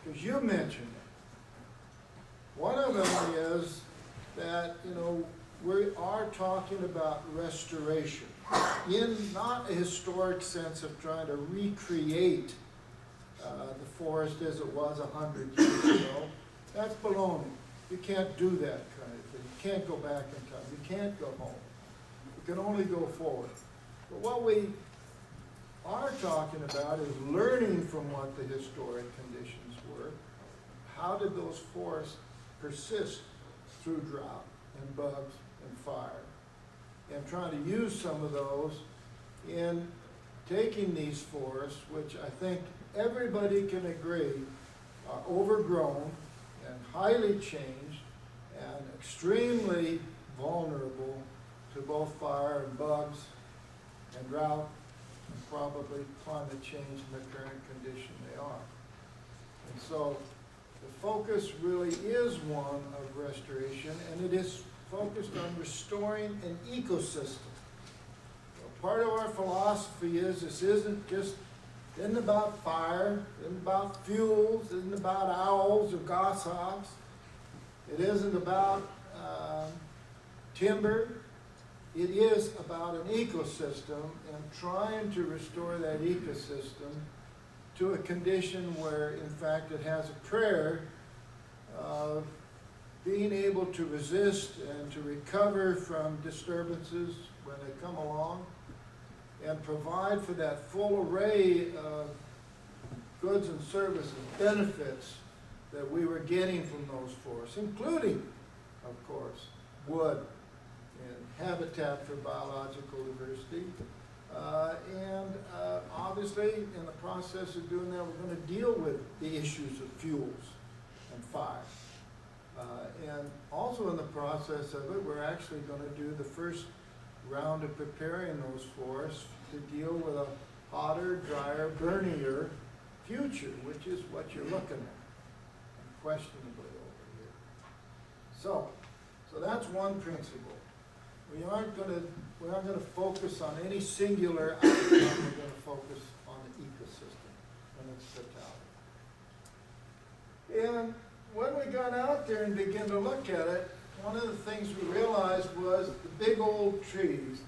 because you mentioned it. One of them is that, you know, we are talking about restoration in not a historic sense of trying to recreate the forest as it was 100 years ago. That's baloney. You can't do that kind of thing. You can't go back in time. You can't go home. You can only go forward. But what we are talking about is learning from what the historic conditions were. How did those forests persist through drought and bugs and fire? And trying to use some of those in taking these forests, which I think everybody can agree are overgrown and highly changed and extremely vulnerable to both fire and bugs and drought and probably climate change in the current condition they are. And so the focus really is one of restoration, and it is focused on restoring an ecosystem. Part of our philosophy is this isn't about fire, isn't about fuels, isn't about owls or goshawks. It isn't about timber. It is about an ecosystem and trying to restore that ecosystem to a condition where, in fact, it has a prayer of being able to resist and to recover from disturbances when they come along, and provide for that full array of goods and services, benefits that we were getting from those forests, including, of course, wood and habitat for biological diversity. Obviously, in the process of doing that, we're going to deal with the issues of fuels and fire. And also in the process of it, we're actually going to do the first round of preparing those forests to deal with a hotter, drier, burnier future, which is what you're looking at, unquestionably over here. So that's one principle. We aren't going to focus on any singular outcome. We're going to focus on the ecosystem and its totality. And when we got out there and began to look at it, one of the things we realized was the big old trees,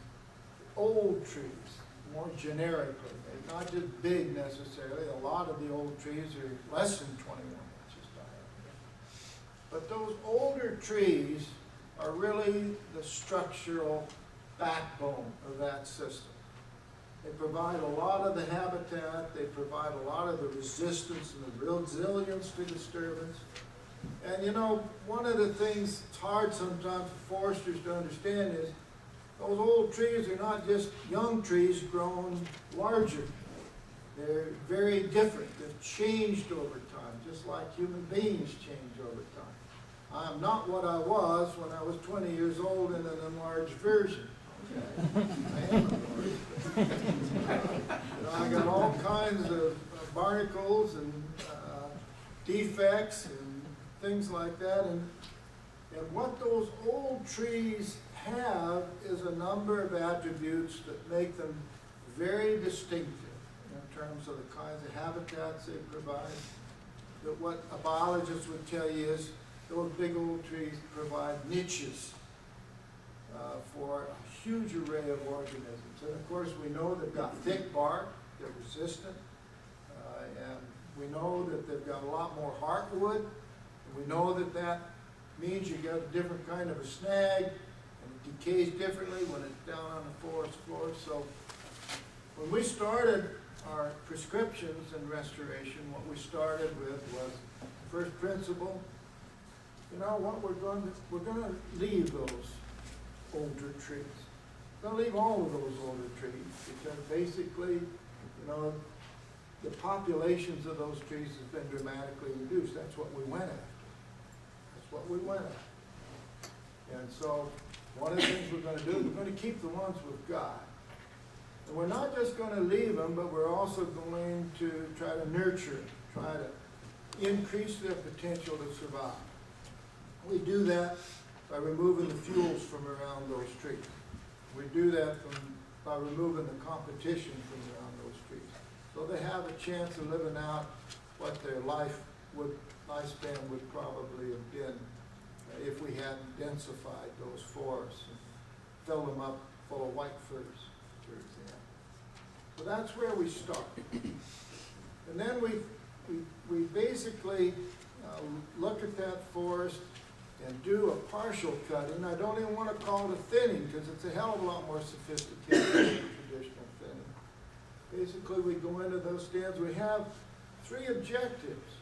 more generically, they're not just big necessarily. A lot of the old trees are less than 21 inches diameter. But those older trees are really the structural backbone of that system. They provide a lot of the habitat, they provide a lot of the resistance and the resilience to disturbance. And you know, one of the things it's hard sometimes for foresters to understand is those old trees are not just young trees grown larger. They're very different. They've changed over time, just like human beings change over time. I'm not what I was when I was 20 years old in an enlarged version. Okay? I am enlarged. You know, I got all kinds of barnacles and defects and things like that. And what those old trees have is a number of attributes that make them very distinctive in terms of the kinds of habitats they provide. That what a biologist would tell you is those big old trees provide niches for a huge array of organisms. And of course we know they've got thick bark, they're resistant, and we know that they've got a lot more heartwood, and we know that that means you got a different kind of a snag, and it decays differently when it's down on the forest floor. So when we started our prescriptions in restoration, what we started with was first principle. You know what, we're going to leave those older trees. We're going to leave all of those older trees because basically, you know, the populations of those trees has been dramatically reduced. That's what we went after. That's what we went after. And so one of the things we're going to do is we're going to keep the ones we've got. And we're not just going to leave them, but we're also going to try to nurture them, try to increase their potential to survive. We do that by removing the fuels from around those trees. We do that by removing the competition from around those trees. So they have a chance of living out what their life lifespan would probably have been if we hadn't densified those forests and filled them up full of white firs, for example. So that's where we start. And then we basically look at that forest and do a partial cutting. I don't even want to call it a thinning because it's a hell of a lot more sophisticated than traditional thinning. Basically, we go into those stands. We have 3 objectives.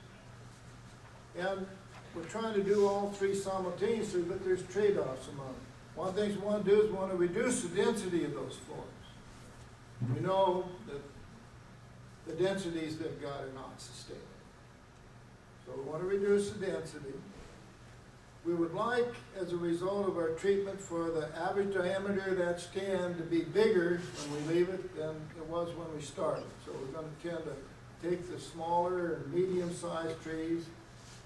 And we're trying to do all 3 simultaneously, but there's trade-offs among them. One of the things we want to do is we want to reduce the density of those forests. We know that the densities they've got are not sustainable. So we want to reduce the density. We would like, as a result of our treatment, for the average diameter of that stand to be bigger when we leave it than it was when we started. So we're going to tend to take the smaller and medium-sized trees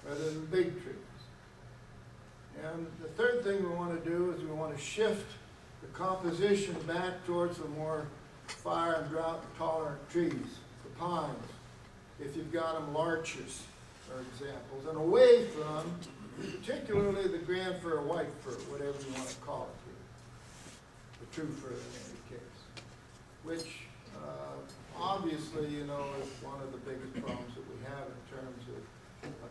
rather than big trees. And the third thing we want to do is we want to shift the composition back towards the more fire and drought tolerant trees, the pines, if you've got them, larches, for examples, and away from particularly the grand fir or white fir, whatever you want to call it here, the true fir in any case, which obviously, you know, is one of the biggest problems that we have in terms of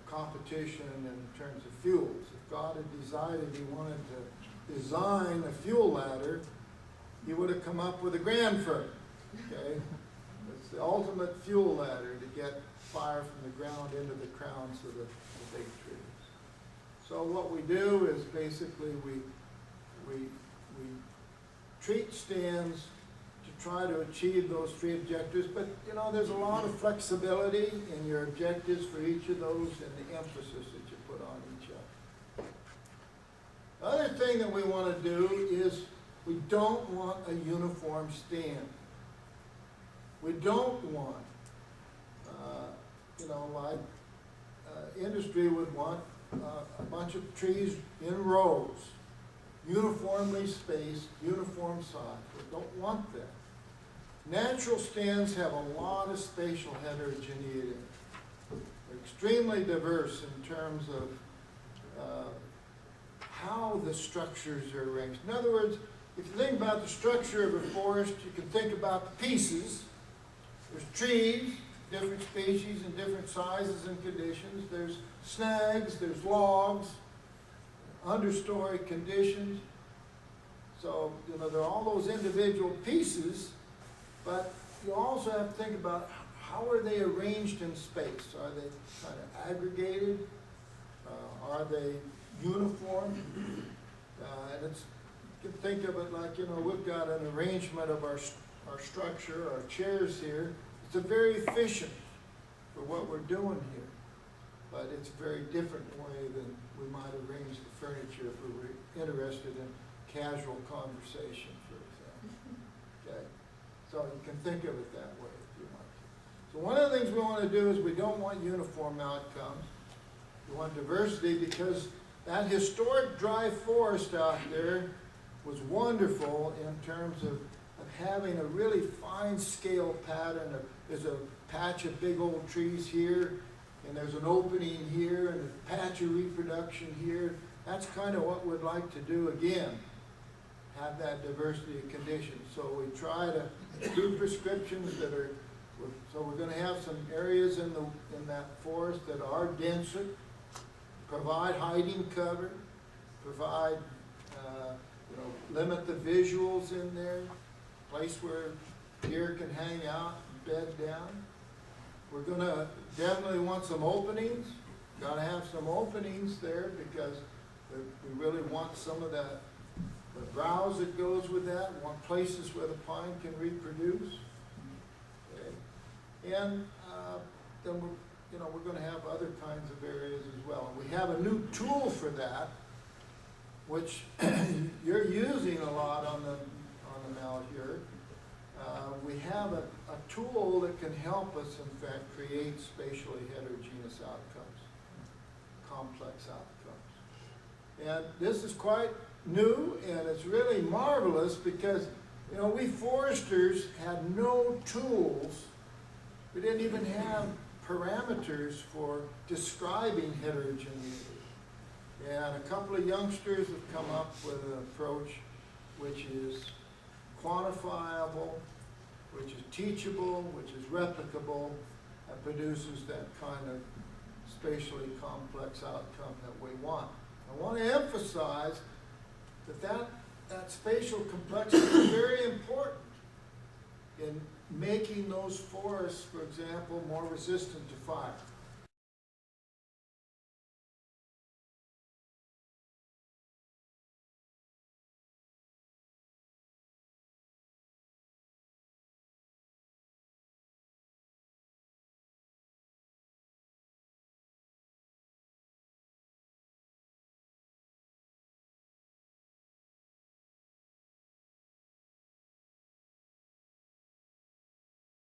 competition and in terms of fuels. If God had decided he wanted to design a fuel ladder, he would have come up with a grand fir, okay? It's the ultimate fuel ladder to get fire from the ground into the crowns of the big trees. So what we do is basically we treat stands to try to achieve those 3 objectives, but you know, there's a lot of flexibility in your objectives for each of those and the emphasis that you put on each of them. The other thing that we want to do is we don't want a uniform stand. We don't want, you know, like industry would want a bunch of trees in rows, uniformly spaced, uniform size. We don't want that. Natural stands have a lot of spatial heterogeneity. They're extremely diverse in terms of how the structures are arranged. In other words, if you think about the structure of a forest, you can think about the pieces. There's trees, different species and different sizes and conditions. There's snags, there's logs, understory conditions. So, you know, there are all those individual pieces, but you also have to think about how are they arranged in space? Are they kind of aggregated? Are they uniform? And it's, you can think of it like, you know, we've got an arrangement of our structure, our chairs here. It's very efficient for what we're doing here, but it's a very different way than we might arrange the furniture if we were interested in casual conversation, for example. Okay, so you can think of it that way if you want to. So one of the things we want to do is we don't want uniform outcomes. We want diversity because that historic dry forest out there was wonderful in terms of having a really fine scale pattern. There's a patch of big old trees here, and there's an opening here, and a patch of reproduction here. That's kind of what we'd like to do again, have that diversity of conditions. So we try to do prescriptions that are, so we're going to have some areas in that forest that are denser, provide hiding cover, provide, you know, limit the visuals in there, place where deer can hang out and bed down. We're going to definitely want some openings. Got to have some openings there because we really want some of that, the browse that goes with that. We want places where the pine can reproduce. Okay. And then we're going to have other kinds of areas as well. And we have a new tool for that, which you're using a lot on the Malheur. We have a tool that can help us, in fact, create spatially heterogeneous outcomes, complex outcomes. And this is quite new, and it's really marvelous because, you know, we foresters had no tools. We didn't even have parameters for describing heterogeneity. And a couple of youngsters have come up with an approach which is quantifiable, which is teachable, which is replicable, and produces that kind of spatially complex outcome that we want. I want to emphasize that spatial complexity is very important in making those forests, for example, more resistant to fire.